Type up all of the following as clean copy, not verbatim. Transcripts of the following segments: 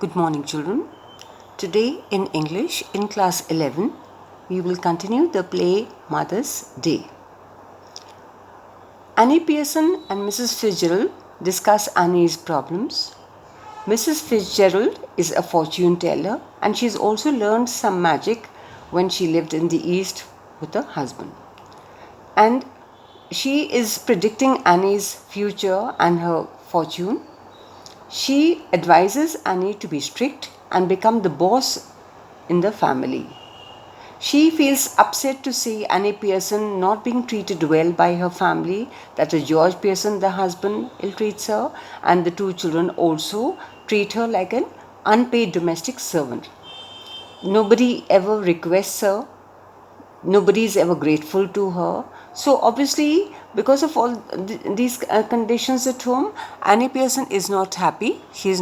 Good morning, children. Today in English, in class 11, we will continue the play Mother's Day. Annie Pearson and Mrs. Fitzgerald discuss Annie's problems. Mrs. Fitzgerald is a fortune teller and she's also learned some magic when she lived in the East with her husband. And she is predicting Annie's future and her fortune. She advises Annie to be strict and become the boss in the family. She feels upset to see Annie Pearson not being treated well by her family, that George Pearson, the husband, ill-treats her, and the two children also treat her like an unpaid domestic servant. Nobody ever requests her. Nobody is ever grateful to her. So obviously, because of all these conditions at home, Annie Pearson is not happy. She's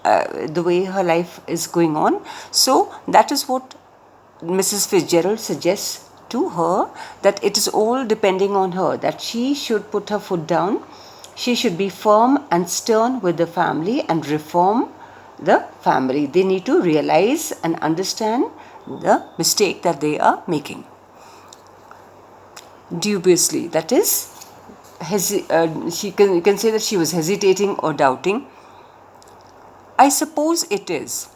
the way her life is going on. So that is what Mrs. Fitzgerald suggests to her, that it is all depending on her, that she should put her foot down. She should be firm and stern with the family and reform the family. They need to realize and understand the mistake that they are making. Dubiously, that is, you can say that she was hesitating or doubting. I suppose it is.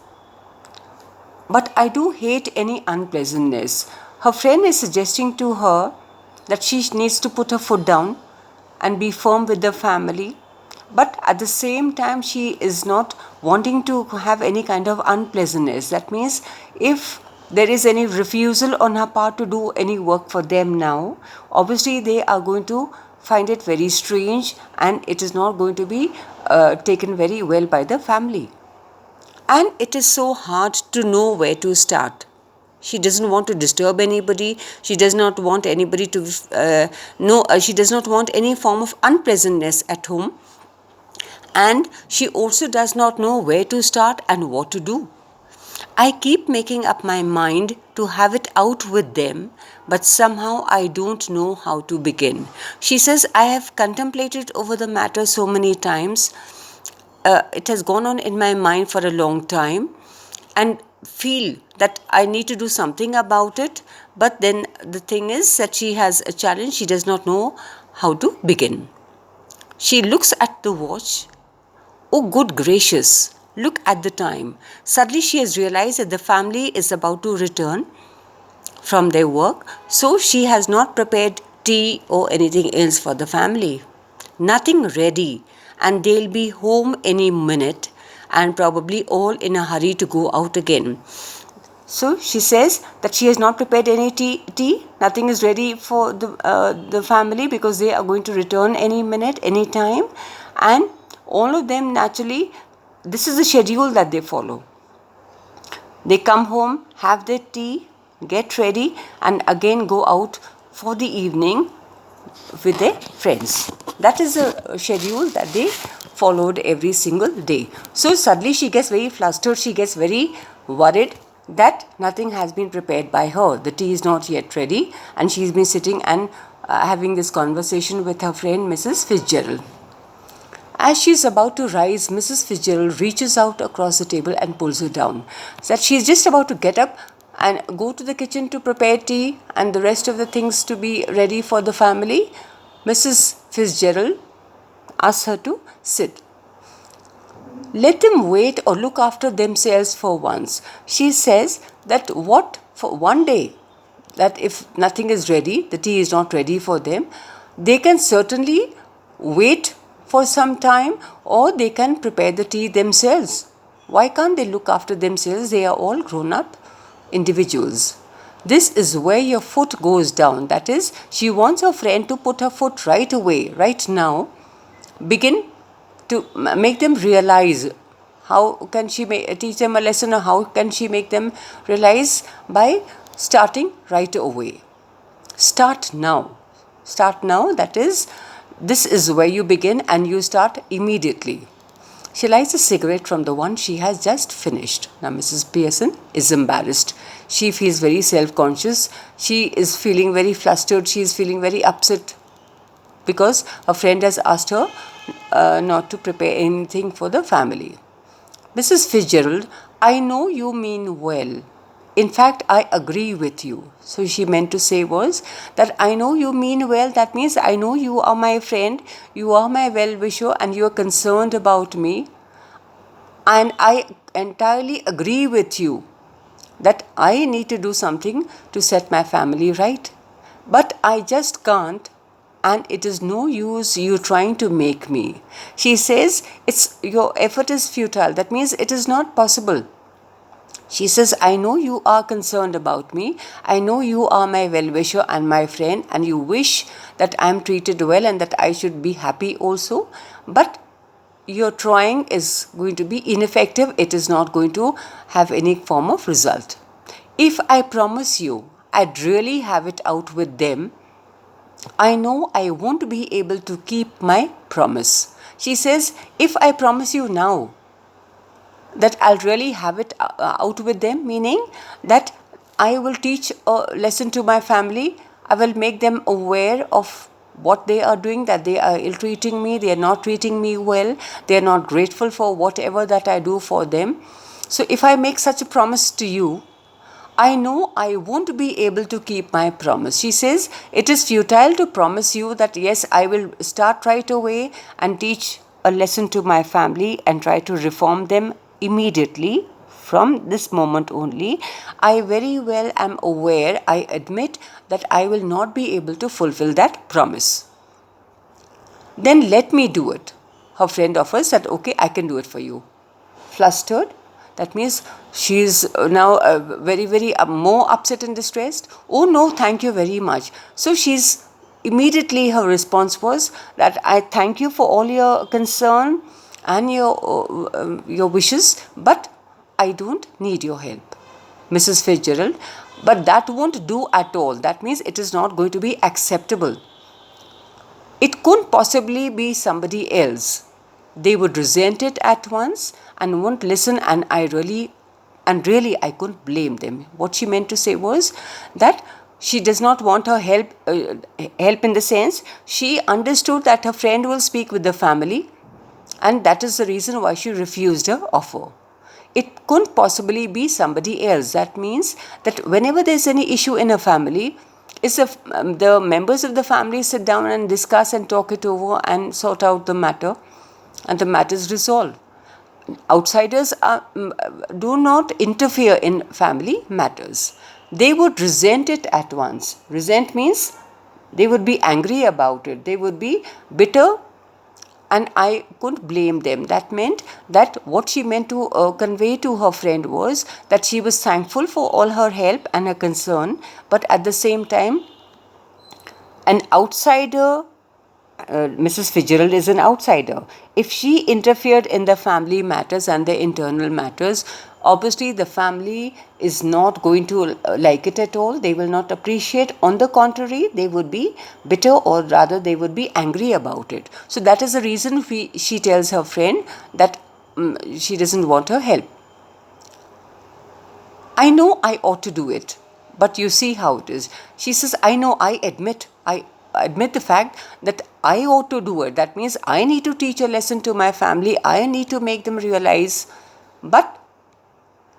But I do hate any unpleasantness. Her friend is suggesting to her that she needs to put her foot down and be firm with the family. But at the same time, she is not wanting to have any kind of unpleasantness. That means if there is any refusal on her part to do any work for them now, obviously they are going to find it very strange and it is not going to be taken very well by the family. And it is so hard to know where to start. She doesn't want to disturb anybody. She does not want anybody to she does not want any form of unpleasantness at home. And she also does not know where to start and what to do. I keep making up my mind to have it out with them, but somehow I don't know how to begin. She says, I have contemplated over the matter so many times. It has gone on in my mind for a long time and feel that I need to do something about it. But then the thing is that she has a challenge. She does not know how to begin. She looks at the watch. Oh, good gracious, look at the time. Suddenly she has realized that the family is about to return from their work. So she has not prepared tea or anything else for the family. Nothing ready. And they'll be home any minute and probably all in a hurry to go out again. So she says that she has not prepared any tea. Nothing is ready for the family because they are going to return any minute, any time. And all of them naturally, this is the schedule that they follow. They come home, have their tea, get ready, and again go out for the evening with their friends. That is a schedule that they followed every single day. So suddenly she gets very flustered, she gets very worried that nothing has been prepared by her. The tea is not yet ready and she's been sitting and having this conversation with her friend Mrs. Fitzgerald. As she is about to rise, Mrs. Fitzgerald reaches out across the table and pulls her down. So that she is just about to get up and go to the kitchen to prepare tea and the rest of the things to be ready for the family. Mrs. Fitzgerald asks her to sit. Let them wait or look after themselves for once. She says that for one day, that if nothing is ready, the tea is not ready for them, they can certainly wait for some time or they can prepare the tea themselves. Why can't they look after themselves? They are all grown up individuals. This is where your foot goes down. That is, she wants her friend to put her foot right away, right now. Begin to make them realize. How can she teach them a lesson, or how can she make them realize? By starting right away. Start now. Start now, that is, this is where you begin and you start immediately. She lights a cigarette from the one she has just finished. Now Mrs. Pearson is embarrassed. She feels very self-conscious. She is feeling very flustered. She is feeling very upset because her friend has asked her not to prepare anything for the family. Mrs. Fitzgerald, I know you mean well. In fact, I agree with you. So she meant to say was that I know you mean well. That means I know you are my friend, you are my well wisher, and you are concerned about me. And I entirely agree with you that I need to do something to set my family right. But I just can't, and it is no use you trying to make me. She says, it's your effort is futile. That means it is not possible. She says, I know you are concerned about me. I know you are my well wisher and my friend, and you wish that I am treated well and that I should be happy also. But your trying is going to be ineffective. It is not going to have any form of result. If I promise you I'd really have it out with them, I know I won't be able to keep my promise. She says, if I promise you now that I'll really have it out with them, meaning that I will teach a lesson to my family, I will make them aware of what they are doing, that they are ill treating me, they are not treating me well, they are not grateful for whatever that I do for them. So if I make such a promise to you, I know I won't be able to keep my promise. She says, it is futile to promise you that yes, I will start right away and teach a lesson to my family and try to reform them immediately from this moment only. I very well am aware, I admit that I will not be able to fulfill that promise. Then let me do it. Her friend offers that, okay, I can do it for you. Flustered, that means she is now very, very more upset and distressed. Oh no, thank you very much. So she's immediately, her response was that I thank you for all your concern and your wishes, but I don't need your help, Mrs. Fitzgerald. But that won't do at all. That means it is not going to be acceptable. It couldn't possibly be somebody else. They would resent it at once and won't listen, and really I couldn't blame them. What she meant to say was that she does not want her help in the sense she understood that her friend will speak with the family, and that is the reason why she refused her offer. It couldn't possibly be somebody else. That means that whenever there's any issue in a family, is if the members of the family sit down and discuss and talk it over and sort out the matter, and the matter is resolved. Outsiders do not interfere in family matters. They would resent it at once. Resent means they would be angry about it. They would be bitter, and I couldn't blame them. That meant that what she meant to convey to her friend was that she was thankful for all her help and her concern, but at the same time, an outsider, Mrs. Fitzgerald is an outsider. If she interfered in the family matters and the internal matters, obviously the family is not going to like it at all. They will not appreciate. On the contrary, they would be bitter, or rather they would be angry about it. So that is the reason she tells her friend that she doesn't want her help. I know I ought to do it, but you see how it is. She says, I admit the fact that I ought to do it. That means I need to teach a lesson to my family. I need to make them realize. But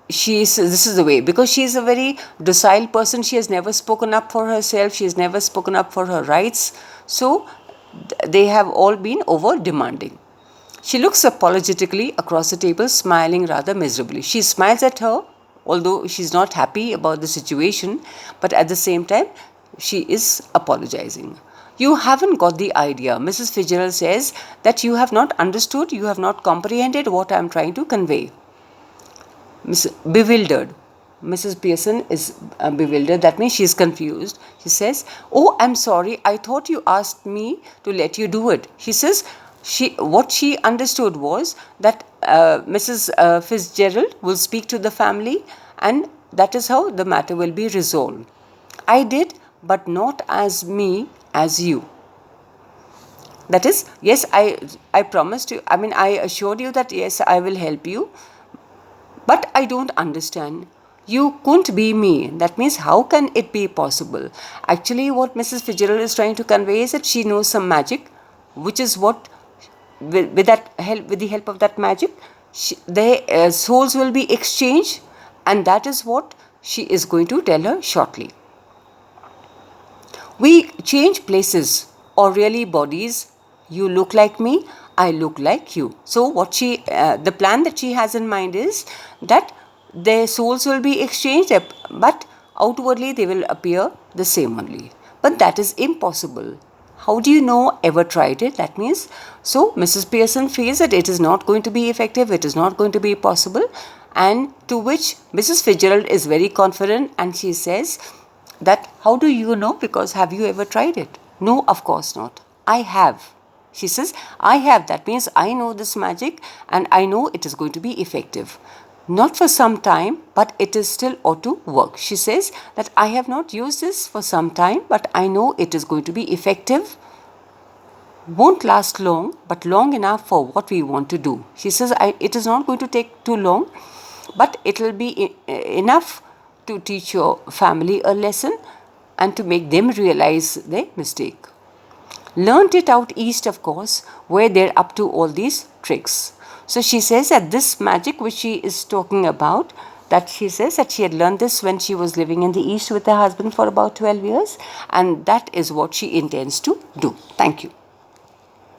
this is the way, because she is a very docile person. She has never spoken up for herself. She has never spoken up for her rights. So they have all been over demanding. She looks apologetically across the table, smiling rather miserably. She smiles at her, although she's not happy about the situation, but at the same time, she is apologizing. You haven't got the idea. Mrs. Fitzgerald says that you have not understood, you have not comprehended what I am trying to convey. Bewildered. Mrs. Pearson is bewildered. That means she is confused. She says, oh, I'm sorry. I thought you asked me to let you do it. She says, what she understood was that Mrs. Fitzgerald will speak to the family, and that is how the matter will be resolved. I did, but not as me, as you. That is, yes, I promised you, I assured you that yes, I will help you, but I don't understand. You couldn't be me. That means how can it be possible? Actually, what Mrs. Fitzgerald is trying to convey is that she knows some magic, which is what, with the help of that magic, their souls will be exchanged, and that is what she is going to tell her shortly. We change places, or really bodies. You look like me, I look like you. So the plan that she has in mind is that their souls will be exchanged, but outwardly they will appear the same only. But that is impossible. How do you know? Ever tried it? That means, so Mrs. Pearson feels that it is not going to be effective, it is not going to be possible, and to which Mrs. Fitzgerald is very confident, and she says that, how do you know? Because have you ever tried it? No, of course not. I have. She says, I have. That means I know this magic and I know it is going to be effective. Not for some time, but it is still ought to work. She says that I have not used this for some time, but I know it is going to be effective. Won't last long, but long enough for what we want to do. She says it is not going to take too long, but it will be enough to teach your family a lesson and to make them realize their mistake. Learned it out east, of course, where they're up to all these tricks. So she says that this magic which she is talking about, that she says that she had learned this when she was living in the east with her husband for about 12 years, and that is what she intends to do. Thank you.